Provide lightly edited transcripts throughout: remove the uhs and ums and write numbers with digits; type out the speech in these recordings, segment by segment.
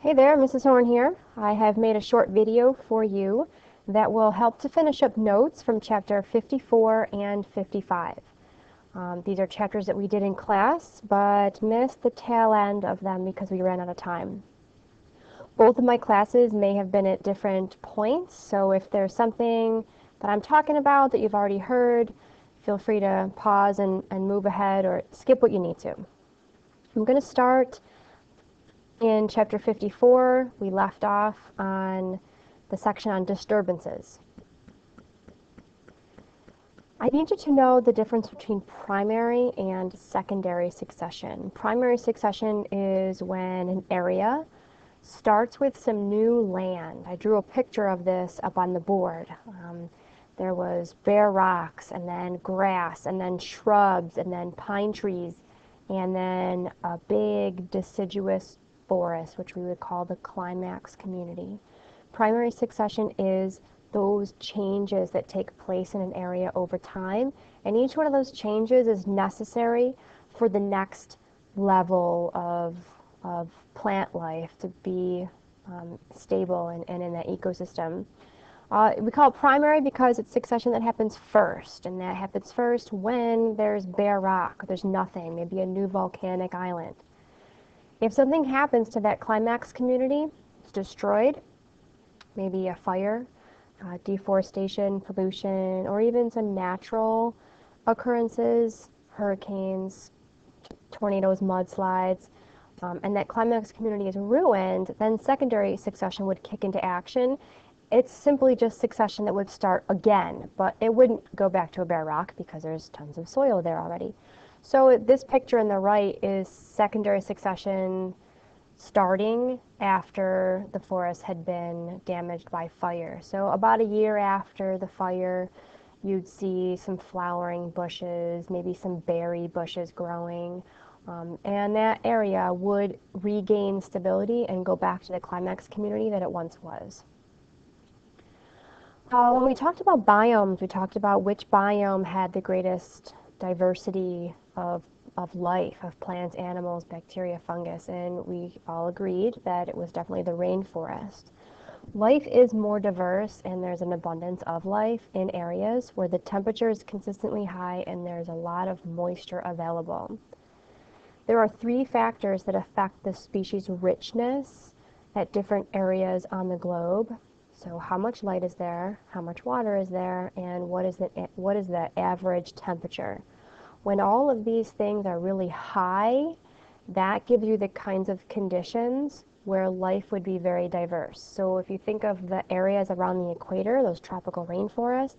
Hey there, Mrs. Horn here. I have made a short video for you that will help to finish up notes from chapter 54 and 55. These are chapters that we did in class, but missed the tail end of them because we ran out of time. Both of my classes may have been at different points, so if there's something that I'm talking about that you've already heard, feel free to pause and move ahead or skip what you need to. I'm going to start in chapter 54. We left off on the section on disturbances. I need you to know the difference between primary and secondary succession. Primary succession is when an area starts with some new land. I drew a picture of this up on the board. There was bare rocks, and then grass, and then shrubs, and then pine trees, and then a big deciduous forest, which we would call the climax community. Primary succession is those changes that take place in an area over time, and each one of those changes is necessary for the next level of plant life to be stable and in that ecosystem. We call it primary because it's succession that happens first, and that happens first when there's bare rock, there's nothing, maybe a new volcanic island. If something happens to that climax community, it's destroyed, maybe a fire, deforestation, pollution, or even some natural occurrences, hurricanes, tornadoes, mudslides, and that climax community is ruined, then secondary succession would kick into action. It's simply just succession that would start again, but it wouldn't go back to a bare rock because there's tons of soil there already. So this picture on the right is secondary succession starting after the forest had been damaged by fire. So about a year after the fire, you'd see some flowering bushes, maybe some berry bushes growing, and that area would regain stability and go back to the climax community that it once was. When we talked about biomes, we talked about which biome had the greatest diversity of life, of plants, animals, bacteria, fungus, and we all agreed that it was definitely the rainforest. Life is more diverse, and there's an abundance of life in areas where the temperature is consistently high and there's a lot of moisture available. There are three factors that affect the species richness at different areas on the globe. So how much light is there, how much water is there, and what is the average temperature? When all of these things are really high, that gives you the kinds of conditions where life would be very diverse. So if you think of the areas around the equator, those tropical rainforests,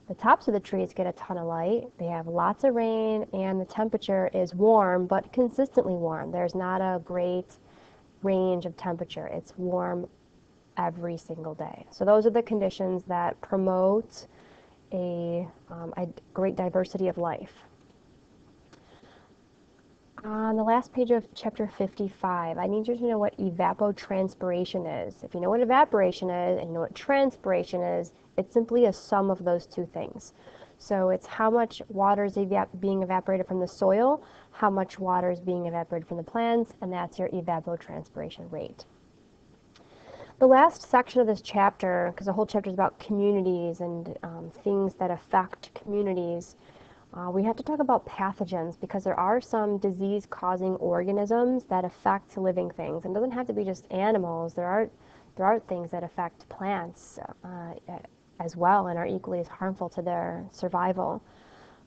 the tops of the trees get a ton of light, they have lots of rain, and the temperature is warm, but consistently warm. There's not a great range of temperature. It's warm every single day. So those are the conditions that promote a great diversity of life. On the last page of chapter 55, I need you to know what evapotranspiration is. If you know what evaporation is and you know what transpiration is, it's simply a sum of those two things. So it's how much water is being evaporated from the soil, how much water is being evaporated from the plants, and that's your evapotranspiration rate. The last section of this chapter, because the whole chapter is about communities and things that affect communities, we have to talk about pathogens because there are some disease-causing organisms that affect living things. And it doesn't have to be just animals. There are things that affect plants as well and are equally as harmful to their survival.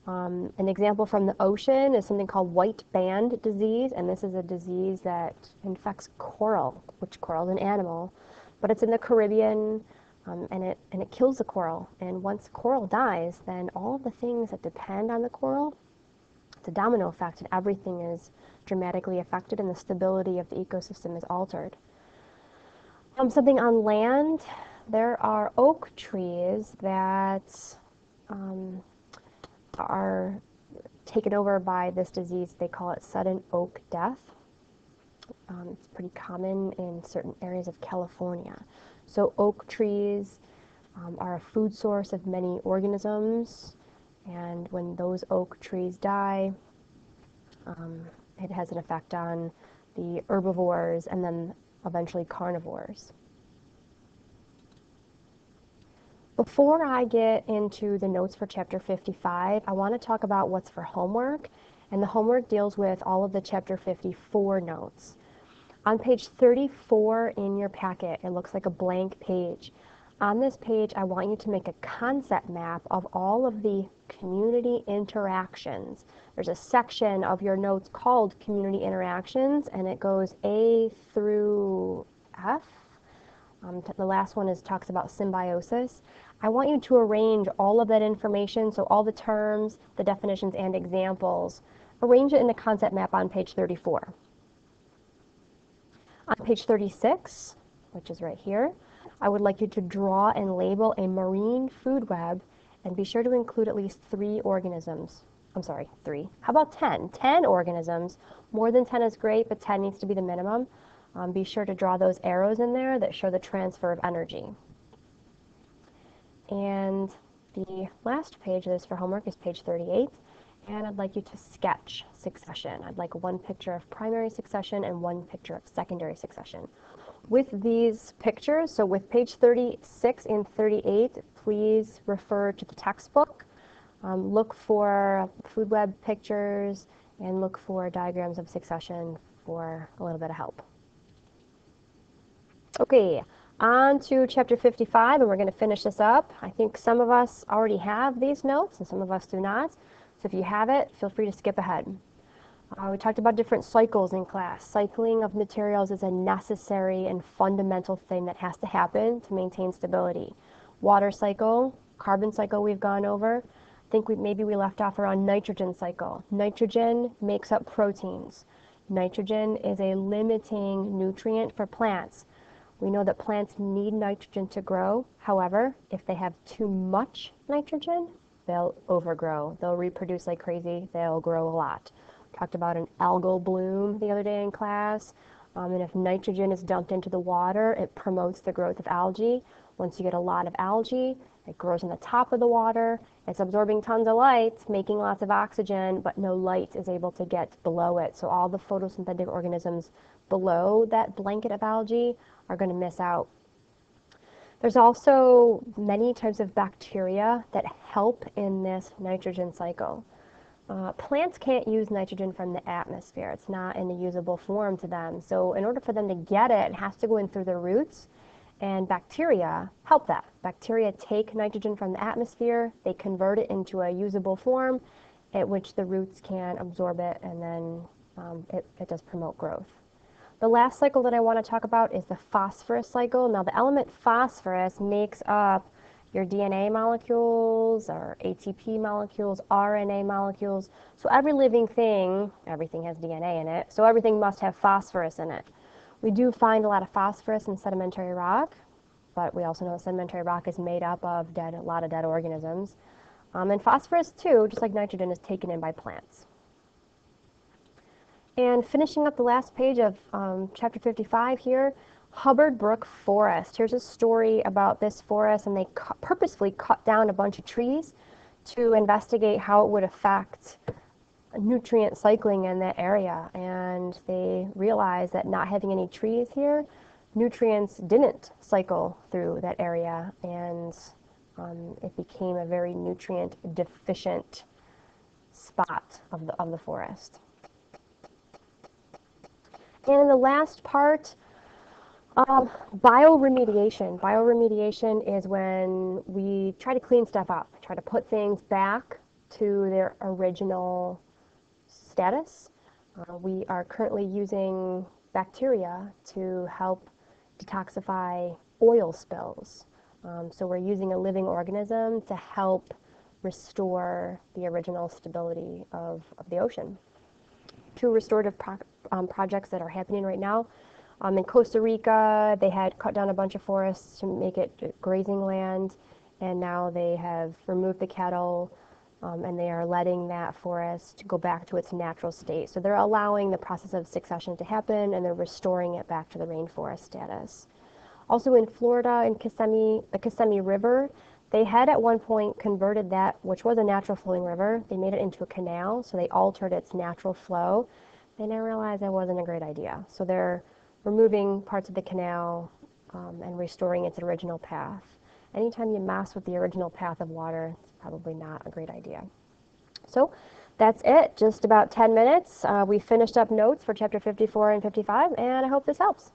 An example from the ocean is something called white band disease, and this is a disease that infects coral, which coral is an animal. But it's in the Caribbean, and it kills the coral. And once coral dies, then all the things that depend on the coral, it's a domino effect, and everything is dramatically affected, and the stability of the ecosystem is altered. Something on land, there are oak trees that are taken over by this disease. They call it sudden oak death. It's pretty common in certain areas of California. So oak trees are a food source of many organisms, and when those oak trees die, it has an effect on the herbivores and then eventually carnivores. Before I get into the notes for chapter 55, I want to talk about what's for homework, and the homework deals with all of the chapter 54 notes. On page 34 in your packet, it looks like a blank page. On this page, I want you to make a concept map of all of the community interactions. There's a section of your notes called community interactions, and it goes A through F. The last one talks about symbiosis. I want you to arrange all of that information, so all the terms, the definitions, and examples. Arrange it in a concept map on page 34. On page 36, which is right here, I would like you to draw and label a marine food web, and be sure to include at least 3 organisms. I'm sorry, 3. How about 10? 10 organisms. More than 10 is great, but 10 needs to be the minimum. Be sure to draw those arrows in there that show the transfer of energy. And the last page of this for homework is page 38, and I'd like you to sketch succession. I'd like 1 picture of primary succession and 1 picture of secondary succession. With these pictures, so with page 36 and 38, please refer to the textbook. Look for food web pictures and look for diagrams of succession for a little bit of help. Okay, on to chapter 55, and we're going to finish this up. I think some of us already have these notes, and some of us do not. So if you have it, feel free to skip ahead. We talked about different cycles in class. Cycling of materials is a necessary and fundamental thing that has to happen to maintain stability. Water cycle, carbon cycle we've gone over. I think maybe we left off around nitrogen cycle. Nitrogen makes up proteins. Nitrogen is a limiting nutrient for plants. We know that plants need nitrogen to grow. However, if they have too much nitrogen, they'll overgrow. They'll reproduce like crazy. They'll grow a lot. Talked about an algal bloom the other day in class. And if nitrogen is dumped into the water, it promotes the growth of algae. Once you get a lot of algae, it grows in the top of the water. It's absorbing tons of light, making lots of oxygen, but no light is able to get below it. So all the photosynthetic organisms below that blanket of algae are going to miss out. There's also many types of bacteria that help in this nitrogen cycle. Plants can't use nitrogen from the atmosphere. It's not in a usable form to them. So in order for them to get it, it has to go in through their roots, and bacteria help that. Bacteria take nitrogen from the atmosphere, they convert it into a usable form at which the roots can absorb it, and then it does promote growth. The last cycle that I want to talk about is the phosphorus cycle. Now, the element phosphorus makes up your DNA molecules, or ATP molecules, RNA molecules. So every living thing, everything has DNA in it, so everything must have phosphorus in it. We do find a lot of phosphorus in sedimentary rock, but we also know sedimentary rock is made up of a lot of dead organisms. And phosphorus, too, just like nitrogen, is taken in by plants. And finishing up the last page of chapter 55 here, Hubbard Brook Forest. Here's a story about this forest, and they purposefully cut down a bunch of trees to investigate how it would affect nutrient cycling in that area. And they realized that not having any trees here, nutrients didn't cycle through that area, and it became a very nutrient deficient spot of the forest. And in the last part, bioremediation. Bioremediation is when we try to clean stuff up, try to put things back to their original status. We are currently using bacteria to help detoxify oil spills. So we're using a living organism to help restore the original stability of the ocean. 2 restorative projects that are happening right now. In Costa Rica, they had cut down a bunch of forests to make it grazing land, and now they have removed the cattle, and they are letting that forest go back to its natural state. So they're allowing the process of succession to happen, and they're restoring it back to the rainforest status. Also in Florida, in the Kissimmee River, they had at one point converted that, which was a natural flowing river, they made it into a canal, so they altered its natural flow. They now realized that wasn't a great idea. So they're removing parts of the canal and restoring its original path. Anytime you mess with the original path of water, it's probably not a great idea. So that's it, just about 10 minutes. We finished up notes for chapter 54 and 55, and I hope this helps.